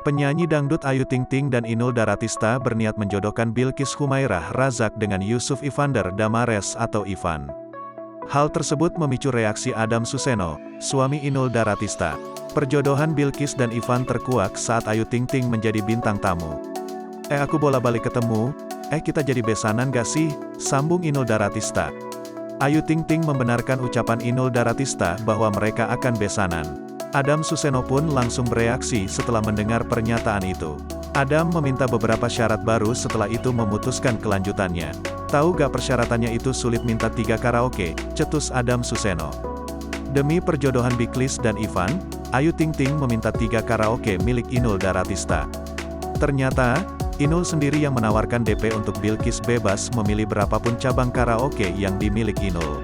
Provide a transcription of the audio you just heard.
Penyanyi dangdut Ayu Ting Ting dan Inul Daratista berniat menjodohkan Bilqis Humairah Razak dengan Yusuf Ivander Damares atau Ivan. Hal tersebut memicu reaksi Adam Suseno, suami Inul Daratista. Perjodohan Bilqis dan Ivan terkuak saat Ayu Ting Ting menjadi bintang tamu. Aku bola-balik ketemu, kita jadi besanan gak sih? Sambung Inul Daratista. Ayu Ting Ting membenarkan ucapan Inul Daratista bahwa mereka akan besanan. Adam Suseno pun langsung bereaksi setelah mendengar pernyataan itu. Adam meminta beberapa syarat baru setelah itu memutuskan kelanjutannya. Tahu gak persyaratannya itu sulit, minta 3 karaoke, cetus Adam Suseno. Demi perjodohan Bilqis dan Ivan, Ayu Ting Ting meminta 3 karaoke milik Inul Daratista. Ternyata, Inul sendiri yang menawarkan DP untuk Bilqis bebas memilih berapapun cabang karaoke yang dimiliki Inul.